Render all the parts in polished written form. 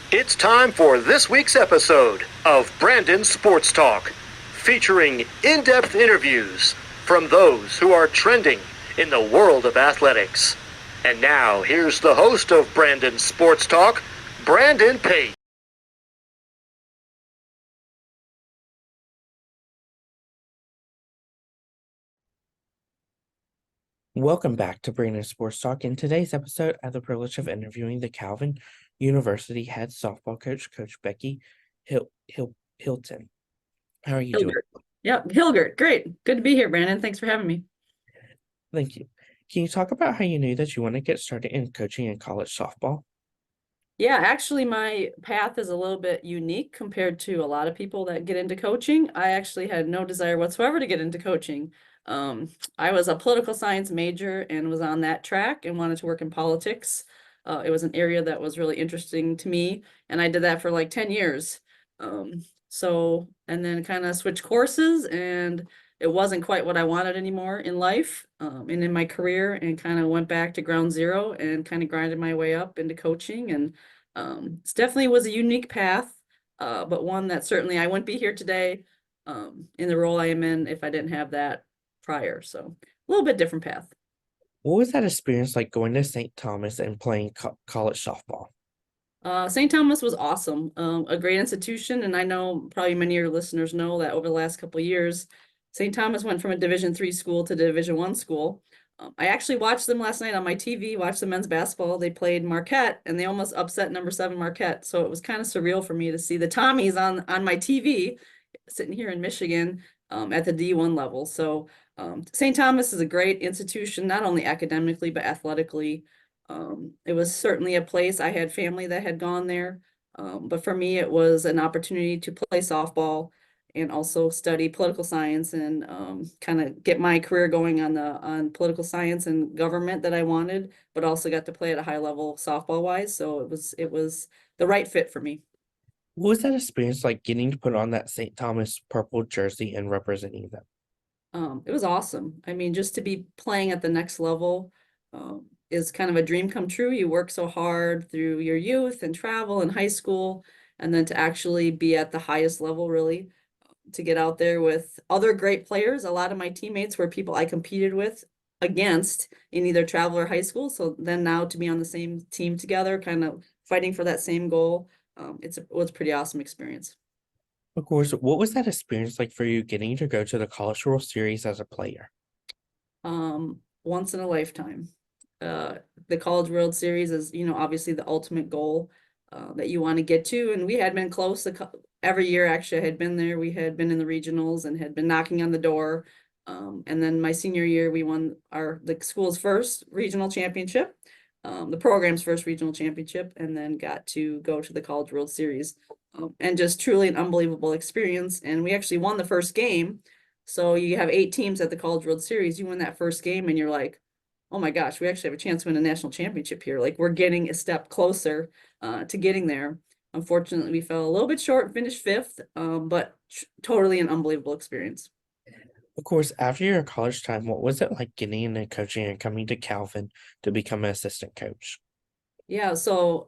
It's time for this week's episode of Brandon Sports Talk, featuring in-depth interviews from those who are trending in the world of athletics. And now, here's the host of Brandon Sports Talk, Brandon Pate. Welcome back to Brandon Sports Talk. In today's episode, I have the privilege of interviewing the Calvin University head softball coach, Coach Becky Hilton. How are you doing? Hilgert. Yep, Hilgert. Great. Good to be here, Brandon. Thanks for having me. Thank you. Can you talk about how you knew that you want to get started in coaching in college softball? Yeah, actually, my path is a little bit unique compared to a lot of people that get into coaching. I actually had no desire whatsoever to get into coaching. I was a political science major and was on that track and wanted to work in politics. It was an area that was really interesting to me, and I did that for like 10 years. And then kind of switched courses, and it wasn't quite what I wanted anymore in life, and in my career, and kind of went back to ground zero and kind of grinded my way up into coaching. And it's definitely was a unique path, but one that certainly I wouldn't be here today, in the role I am in if I didn't have that prior. So a little bit different path. What was that experience like going to St. Thomas and playing college softball? St. Thomas was awesome, a great institution, and I know probably many of your listeners know that over the last couple of years, St. Thomas went from a Division III school to Division I school. I actually watched them last night on my TV, watched the men's basketball. They played Marquette, and they almost upset number 7 Marquette. So it was kind of surreal for me to see the Tommies on my TV, sitting here in Michigan, at the D1 level. So St. Thomas is a great institution, not only academically but athletically. It was certainly a place. I had family that had gone there. But for me, it was an opportunity to play softball and also study political science and kind of get my career going on political science and government that I wanted, but also got to play at a high level softball wise. So it was the right fit for me. What was that experience like getting to put on that St. Thomas purple jersey and representing them? It was awesome. I mean, just to be playing at the next level is kind of a dream come true. You work so hard through your youth and travel and high school, and then to actually be at the highest level, really, to get out there with other great players. A lot of my teammates were people I competed with against in either travel or high school. So then now to be on the same team together, kind of fighting for that same goal, it was a pretty awesome experience. Of course, what was that experience like for you getting to go to the College World Series as a player? Once in a lifetime. Uh, the College World Series is, obviously the ultimate goal that you want to get to. And we had been close every year, actually. I had been there. We had been in the regionals and had been knocking on the door. And then my senior year, we won the school's first regional championship, the program's first regional championship, and then got to go to the College World Series. And just truly an unbelievable experience. And we actually won the first game. So you have 8 teams at the College World Series. You win that first game, and you're like, oh my gosh, we actually have a chance to win a national championship here. Like we're getting a step closer to getting there. Unfortunately, we fell a little bit short, finished fifth, but totally an unbelievable experience. Of course, after your college time, what was it like getting into coaching and coming to Calvin to become an assistant coach? Yeah, so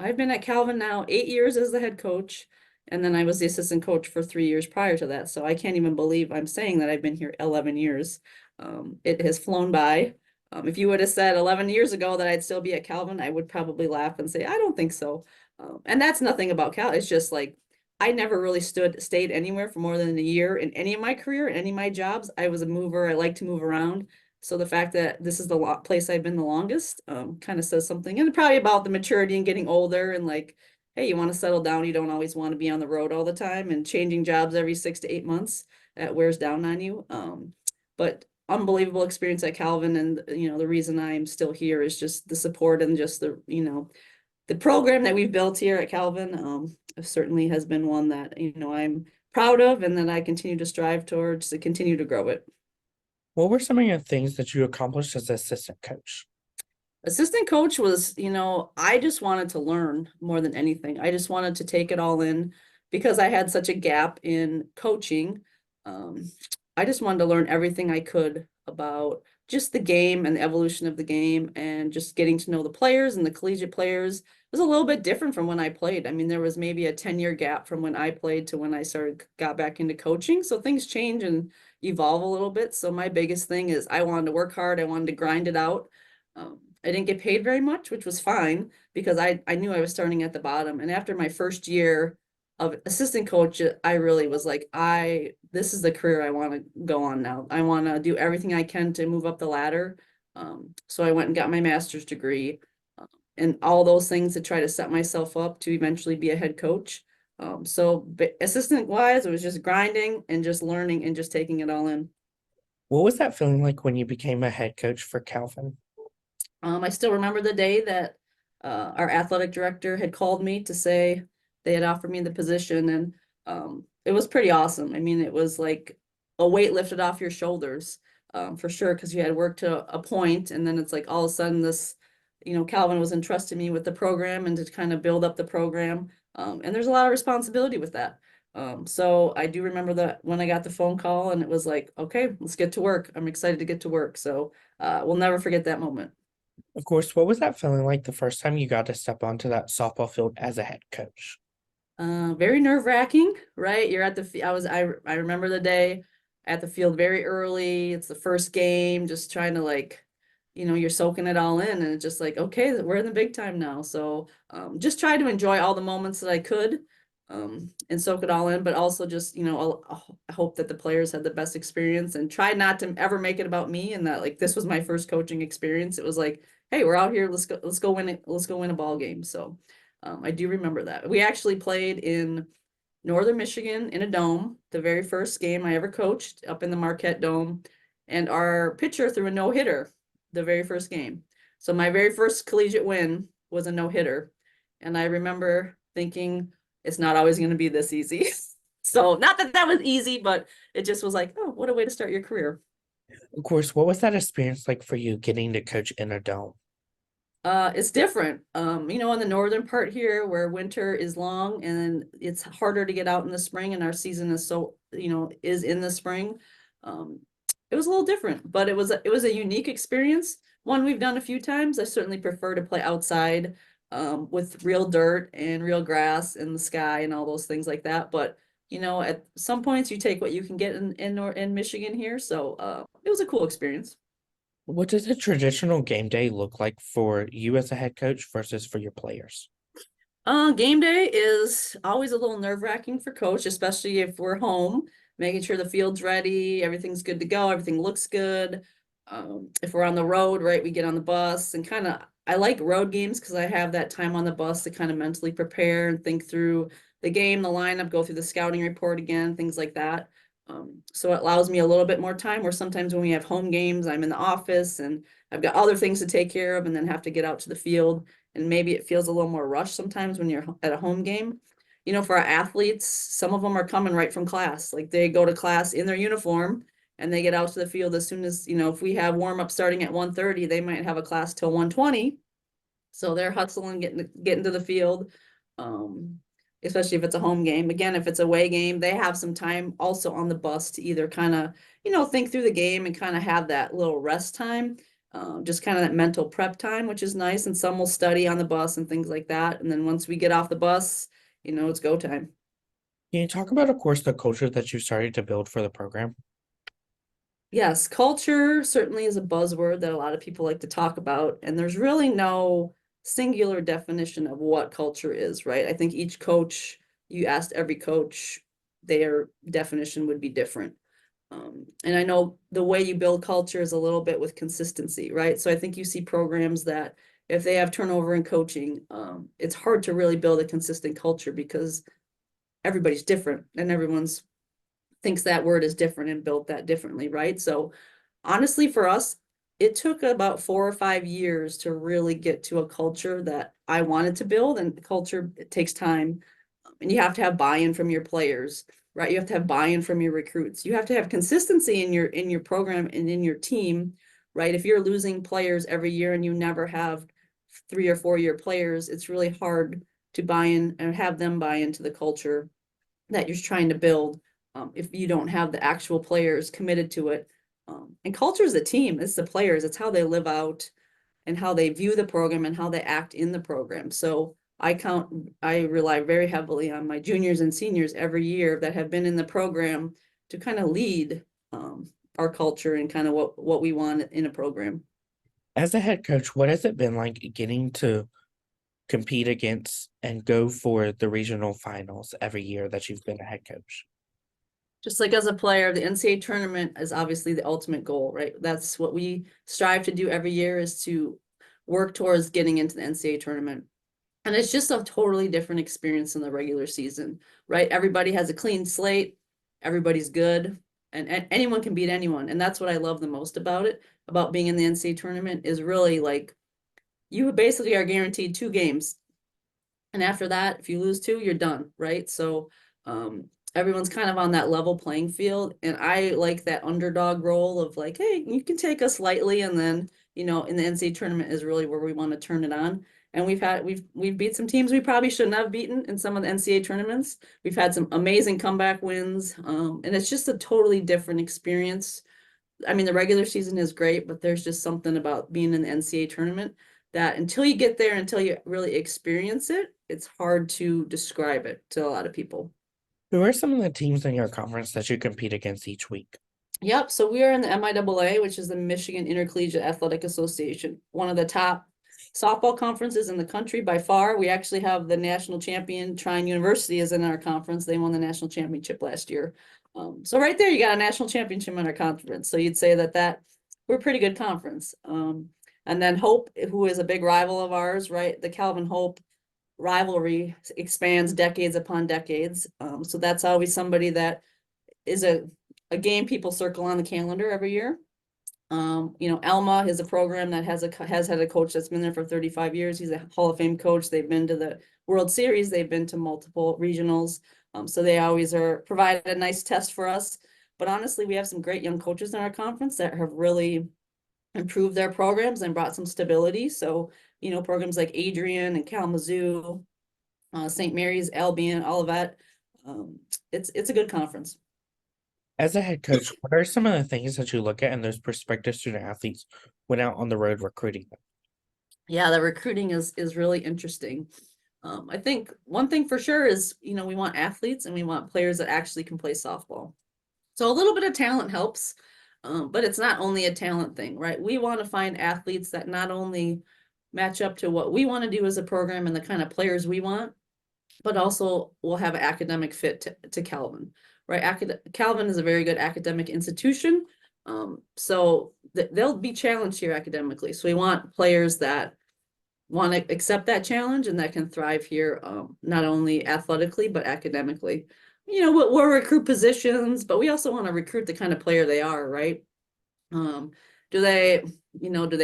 I've been at Calvin now 8 years as the head coach, and then I was the assistant coach for 3 years prior to that. So I can't even believe I'm saying that I've been here 11 years. It has flown by. If you would have said 11 years ago that I'd still be at Calvin, I would probably laugh and say, I don't think so. And that's nothing about Cal. It's just like I never really stayed anywhere for more than a year in any of my career, any of my jobs. I was a mover. I like to move around. So the fact that this is the place I've been the longest kind of says something, and probably about the maturity and getting older and like, hey, you want to settle down. You don't always want to be on the road all the time and changing jobs every 6 to 8 months. That wears down on you. But unbelievable experience at Calvin, and the reason I'm still here is just the support and just the program that we've built here at Calvin. Certainly has been one that I'm proud of, and that I continue to strive towards to continue to grow it. What were some of your things that you accomplished as assistant coach? Assistant coach was, I just wanted to learn more than anything. I just wanted to take it all in because I had such a gap in coaching. Um, I just wanted to learn everything I could about just the game and the evolution of the game and just getting to know the players and the collegiate players was a little bit different from when I played. I mean, there was maybe a 10-year gap from when I played to when I got back into coaching. So things change and evolve a little bit. So my biggest thing is I wanted to work hard. I wanted to grind it out. I didn't get paid very much, which was fine because I knew I was starting at the bottom. And after my first year of assistant coach, I really was like, this is the career I want to go on now. I want to do everything I can to move up the ladder. So I went and got my master's degree and all those things to try to set myself up to eventually be a head coach. But assistant wise, it was just grinding and just learning and just taking it all in. What was that feeling like when you became a head coach for Calvin? I still remember the day that our athletic director had called me to say they had offered me the position, and it was pretty awesome. I mean, it was like a weight lifted off your shoulders, for sure, because you had worked to a point, and then it's like all of a sudden this, Calvin was entrusting me with the program and to kind of build up the program. And there's a lot of responsibility with that. So I do remember that when I got the phone call and it was like, okay, let's get to work. I'm excited to get to work. So we'll never forget that moment. Of course, what was that feeling like the first time you got to step onto that softball field as a head coach? Very nerve-wracking, right? You're at the, I remember the day at the field very early. It's the first game, just trying to like, you're soaking it all in and it's just like, okay, we're in the big time now. So, just try to enjoy all the moments that I could, and soak it all in, but also just, I hope that the players had the best experience and try not to ever make it about me and that like, this was my first coaching experience. It was like, hey, we're out here, let's go win it. Let's go win a ball game. So, I do remember that. We actually played in Northern Michigan in a dome, the very first game I ever coached up in the Marquette Dome. And our pitcher threw a no-hitter the very first game. So my very first collegiate win was a no-hitter. And I remember thinking, it's not always going to be this easy. So not that that was easy, but it just was like, oh, what a way to start your career. Of course, what was that experience like for you getting to coach in a dome? It's different. In the northern part here where winter is long and it's harder to get out in the spring and our season is is in the spring. Um, it was a little different, but it was a unique experience. One we've done a few times. I certainly prefer to play outside, with real dirt and real grass in the sky and all those things like that. But at some points you take what you can get in Michigan here. So it was a cool experience. What does a traditional game day look like for you as a head coach versus for your players? Game day is always a little nerve-wracking for coach, especially if we're home, making sure the field's ready, everything's good to go, everything looks good. If we're on the road, right, we get on the bus and I like road games because I have that time on the bus to kind of mentally prepare and think through the game, the lineup, go through the scouting report again, things like that. So it allows me a little bit more time where sometimes when we have home games, I'm in the office and I've got other things to take care of and then have to get out to the field and maybe it feels a little more rushed sometimes when you're at a home game. For our athletes, some of them are coming right from class. Like they go to class in their uniform and they get out to the field as soon as, if we have warm up starting at 1:30, they might have a class till 1:20. So they're hustling, getting to the field. Um, Especially if it's a home game. Again, if it's a away game, they have some time also on the bus to either kind of, think through the game and kind of have that little rest time, just kind of that mental prep time, which is nice. And some will study on the bus and things like that. And then once we get off the bus, it's go time. Can you talk about, of course, the culture that you started to build for the program? Yes, culture certainly is a buzzword that a lot of people like to talk about, and there's really no singular definition of what culture is, right? I think each coach, you asked every coach, their definition would be different. And I know the way you build culture is a little bit with consistency, right? So I think you see programs that if they have turnover in coaching, it's hard to really build a consistent culture because everybody's different and everyone's thinks that word is different and built that differently, right? So honestly, for us, it took about 4 or 5 years to really get to a culture that I wanted to build. And culture, it takes time. And you have to have buy-in from your players, right? You have to have buy-in from your recruits. You have to have consistency in your program and in your team, right? If you're losing players every year and you never have 3 or 4 year players, it's really hard to buy in and have them buy into the culture that you're trying to build, if you don't have the actual players committed to it. And culture is the team, it's the players, it's how they live out and how they view the program and how they act in the program. So I rely very heavily on my juniors and seniors every year that have been in the program to kind of lead our culture and kind of what we want in a program. As a head coach, what has it been like getting to compete against and go for the regional finals every year that you've been a head coach? Just like as a player, the NCAA tournament is obviously the ultimate goal, right? That's what we strive to do every year, is to work towards getting into the NCAA tournament. And it's just a totally different experience in the regular season, right? Everybody has a clean slate, everybody's good, and anyone can beat anyone. And that's what I love the most about it, about being in the NCAA tournament, is really like you basically are guaranteed 2 games. And after that, if you lose 2, you're done, right? So everyone's kind of on that level playing field. And I like that underdog role of like, hey, you can take us lightly, and then, in the NCAA tournament is really where we want to turn it on. And we've beat some teams we probably shouldn't have beaten in some of the NCAA tournaments. We've had some amazing comeback wins. And it's just a totally different experience. I mean, the regular season is great, but there's just something about being in the NCAA tournament that until you get there, until you really experience it, it's hard to describe it to a lot of people. Who are some of the teams in your conference that you compete against each week? Yep. So we are in the MIAA, which is the Michigan Intercollegiate Athletic Association, one of the top softball conferences in the country by far. We actually have the national champion, Trine University, is in our conference. They won the national championship last year. So right there, you got a national championship in our conference. So you'd say that we're a pretty good conference. And then Hope, who is a big rival of ours, right? The Calvin Hope rivalry expands decades upon decades. So that's always somebody that is a game people circle on the calendar every year. Alma is a program that has had a coach that's been there for 35 years. He's a Hall of Fame coach. They've been to the World Series. They've been to multiple regionals. So they always provide a nice test for us. But honestly, we have some great young coaches in our conference that have really improved their programs and brought some stability. So, programs like Adrian and Kalamazoo, St. Mary's, Albion, Olivet. It's a good conference. As a head coach, what are some of the things that you look at in those prospective student athletes when out on the road recruiting them? Yeah, the recruiting is really interesting. I think one thing for sure is, we want athletes and we want players that actually can play softball. So a little bit of talent helps, but it's not only a talent thing, right? We want to find athletes that not only match up to what we want to do as a program and the kind of players we want, but also will have an academic fit to Calvin, right? Calvin is a very good academic institution. So they'll be challenged here academically. So we want players that want to accept that challenge and that can thrive here, not only athletically, but academically. We'll recruit positions, but we also want to recruit the kind of player they are, right? Do they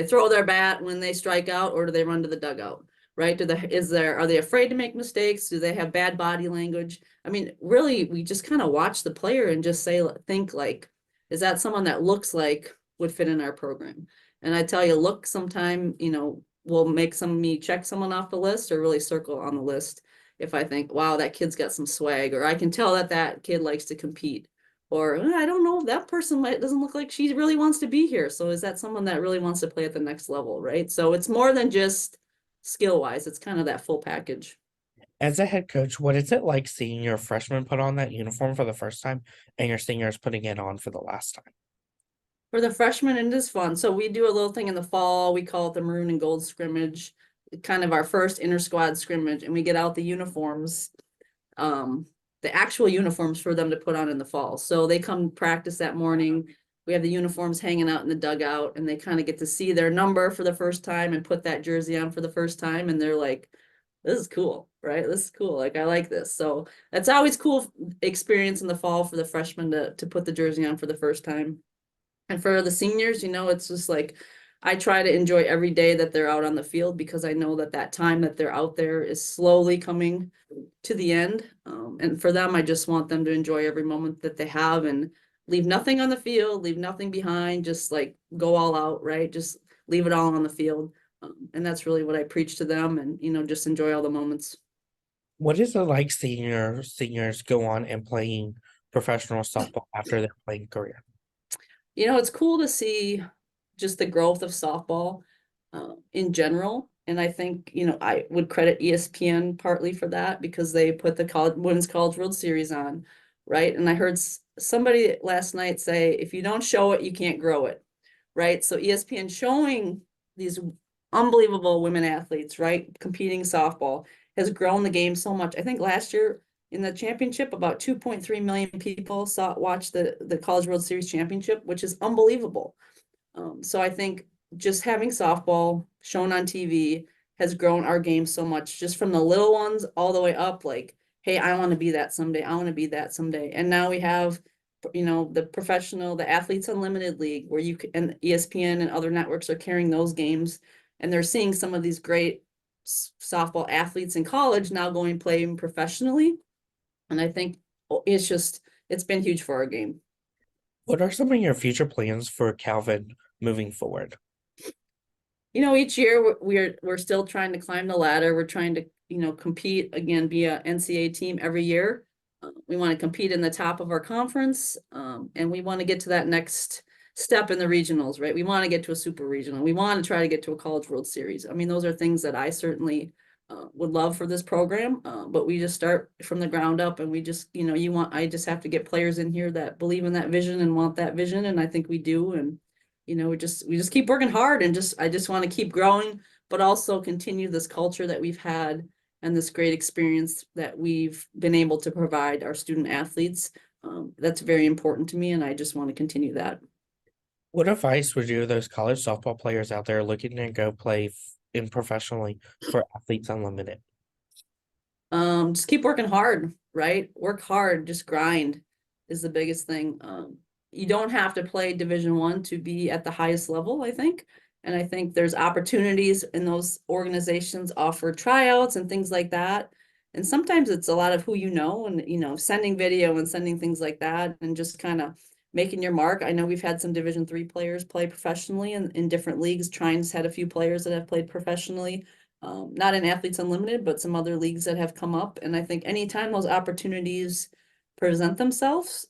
throw their bat when they strike out, or do they run to the dugout? Right? Are they afraid to make mistakes? Do they have bad body language? I mean, really, we just kind of watch the player and just think like, is that someone that looks like would fit in our program? And I tell you, look, sometime, will make me check someone off the list or really circle on the list if I think, wow, that kid's got some swag, or I can tell that kid likes to compete. Or I don't know, that person doesn't look like she really wants to be here. So is that someone that really wants to play at the next level, right? So it's more than just skill wise, it's kind of that full package. As a head coach, what is it like seeing your freshmen put on that uniform for the first time and your seniors putting it on for the last time? For the freshmen, it is fun. So we do a little thing in the fall. We call it the maroon and gold scrimmage, kind of our first inter squad scrimmage, and we get out the uniforms, the actual uniforms for them to put on in the fall. So they come practice that morning. We have the uniforms hanging out in the dugout, and they kind of get to see their number for the first time and put that jersey on for the first time. And they're like, this is cool, right? This is cool. Like, I like this. So that's always cool experience in the fall for the freshmen to put the jersey on for the first time. And for the seniors, it's just like, I try to enjoy every day that they're out on the field, because I know that time that they're out there is slowly coming to the end. And for them, I just want them to enjoy every moment that they have and leave nothing on the field, leave nothing behind, just like go all out, right? Just leave it all on the field. And that's really what I preach to them, and, just enjoy all the moments. What is it like seeing your seniors go on and playing professional softball after their playing career? It's cool to see just the growth of softball in general. And I think, I would credit ESPN partly for that because they put the Women's College World Series on, right? And I heard somebody last night say, if you don't show it, you can't grow it, right? So ESPN showing these unbelievable women athletes, right, competing softball has grown the game so much. I think last year in the championship, about 2.3 million people watched the College World Series championship, which is unbelievable. So I think just having softball shown on TV has grown our game so much, just from the little ones all the way up, like, hey, I want to be that someday. I want to be that someday. And now we have, the Athletes Unlimited League, where and ESPN and other networks are carrying those games, and they're seeing some of these great softball athletes in college now going playing professionally. And I think it's been huge for our game. What are some of your future plans for Calvin moving forward? Each year we're still trying to climb the ladder. We're trying to, compete again, be a NCAA team every year. We want to compete in the top of our conference, and we want to get to that next step in the regionals, right? We want to get to a super regional. We want to try to get to a College World Series. I mean, those are things that I certainly would love for this program, but we just start from the ground up, and we just, I just have to get players in here that believe in that vision and want that vision, and I think we do. And we just keep working hard, and I just want to keep growing, but also continue this culture that we've had and this great experience that we've been able to provide our student athletes. That's very important to me, and I just want to continue that. What advice would you give those college softball players out there looking to go play in professionally for Athletes Unlimited? Just keep working hard, right? Work hard, just grind is the biggest thing. You don't have to play Division I to be at the highest level, I think. And I think there's opportunities in those organizations offer tryouts and things like that. And sometimes it's a lot of who you know, and sending video and sending things like that, and just kind of making your mark. I know we've had some Division III players play professionally in different leagues. Trine's had a few players that have played professionally. Not in Athletes Unlimited, but some other leagues that have come up. And I think anytime those opportunities present themselves,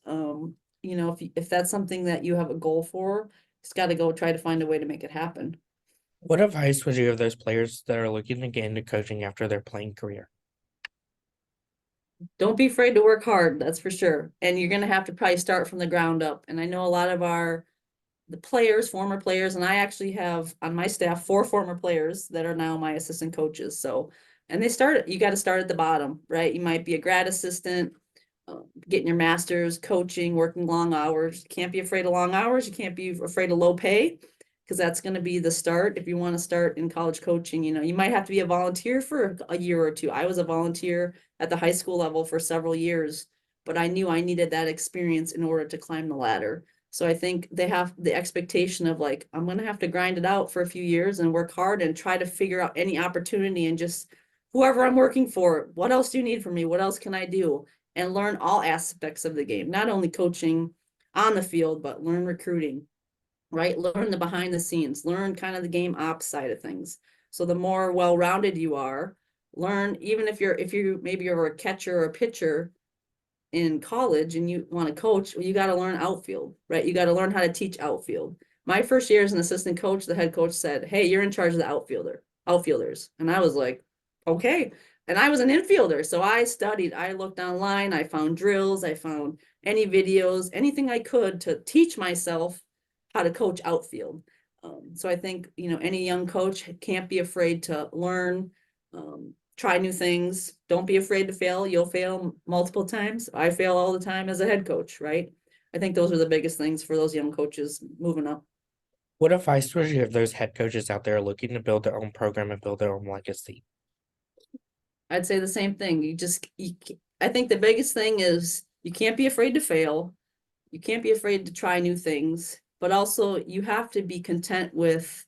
if that's something that you have a goal for, it's got to go try to find a way to make it happen. What advice would you give those players that are looking to get into coaching after their playing career? Don't be afraid to work hard, that's for sure. And you're going to have to probably start from the ground up. And I know a lot of the players, former players, and I actually have on my staff 4 former players that are now my assistant coaches. So, and you got to start at the bottom, right? You might be a grad assistant, getting your master's, coaching, working long hours. You can't be afraid of long hours. You can't be afraid of low pay, because that's going to be the start. If you want to start in college coaching, you might have to be a volunteer for a year or two. I was a volunteer at the high school level for several years, but I knew I needed that experience in order to climb the ladder. So I think they have the expectation of, like, I'm going to have to grind it out for a few years and work hard and try to figure out any opportunity, and just whoever I'm working for, what else do you need from me? What else can I do? And learn all aspects of the game, not only coaching on the field, but learn recruiting, right? Learn the behind the scenes, learn kind of the game ops side of things. So the more well-rounded you are, learn, even if maybe you're a catcher or a pitcher in college and you want to coach, well, you got to learn outfield, right? You got to learn how to teach outfield. My first year as an assistant coach, the head coach said, hey, you're in charge of the outfielders. And I was like, okay. And I was an infielder. So I studied, I looked online, I found drills, I found any videos, anything I could to teach myself how to coach outfield. So I think, any young coach can't be afraid to learn, try new things. Don't be afraid to fail. You'll fail multiple times. I fail all the time as a head coach, right? I think those are the biggest things for those young coaches moving up. What advice would you give those head coaches out there looking to build their own program and build their own legacy? I'd say the same thing. I think the biggest thing is you can't be afraid to fail. You can't be afraid to try new things, but also you have to be content with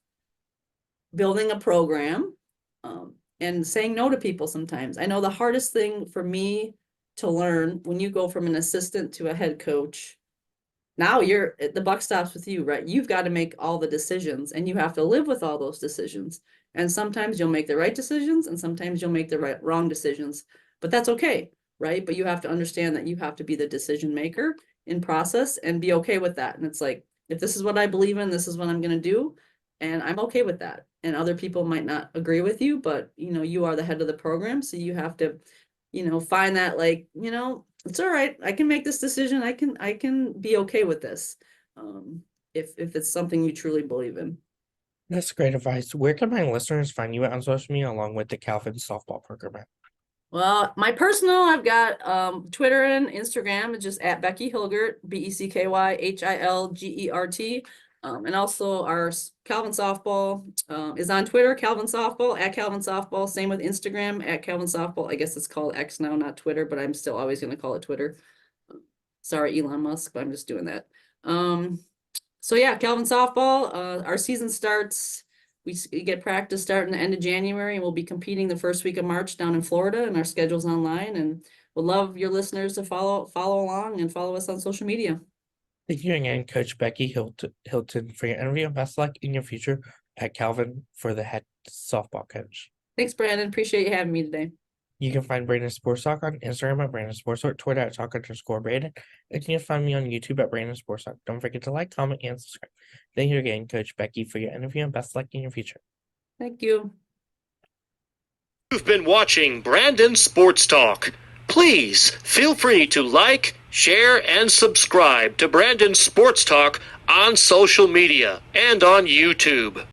building a program, and saying no to people sometimes. I know the hardest thing for me to learn when you go from an assistant to a head coach, now the buck stops with you, right? You've got to make all the decisions, and you have to live with all those decisions. And sometimes you'll make the right decisions, and sometimes you'll make the wrong decisions, but that's okay, right? But you have to understand that you have to be the decision maker in process and be okay with that. And it's like, if this is what I believe in, this is what I'm going to do. And I'm okay with that. And other people might not agree with you, but you are the head of the program. So you have to, find that it's all right. I can make this decision. I can be okay with this. If it's something you truly believe in. That's great advice. Where can my listeners find you on social media along with the Calvin softball program? Well, my personal, I've got Twitter and Instagram. It's just at Becky Hilgert, BeckyHilgert. And also our Calvin softball is on Twitter, Calvin softball, at Calvin softball. Same with Instagram, at Calvin softball. I guess it's called X now, not Twitter, but I'm still always going to call it Twitter. Sorry, Elon Musk, but I'm just doing that. So yeah, Calvin softball, our season starts. We get practice starting the end of January, and we'll be competing the first week of March down in Florida, and our schedule's online, and we'll love your listeners to follow along and follow us on social media. Thank you again, Coach Becky Hilton, for your interview, and best luck in your future at Calvin for the head softball coach. Thanks, Brandon. Appreciate you having me today. You can find Brandon Sports Talk on Instagram at Brandon Sports Talk, Twitter at Talk_Brandon, and you can find me on YouTube at Brandon Sports Talk. Don't forget to like, comment, and subscribe. Thank you again, Coach Becky, for your interview, and best luck in your future. Thank you. You've been watching Brandon Sports Talk. Please feel free to like, share, and subscribe to Brandon Sports Talk on social media and on YouTube.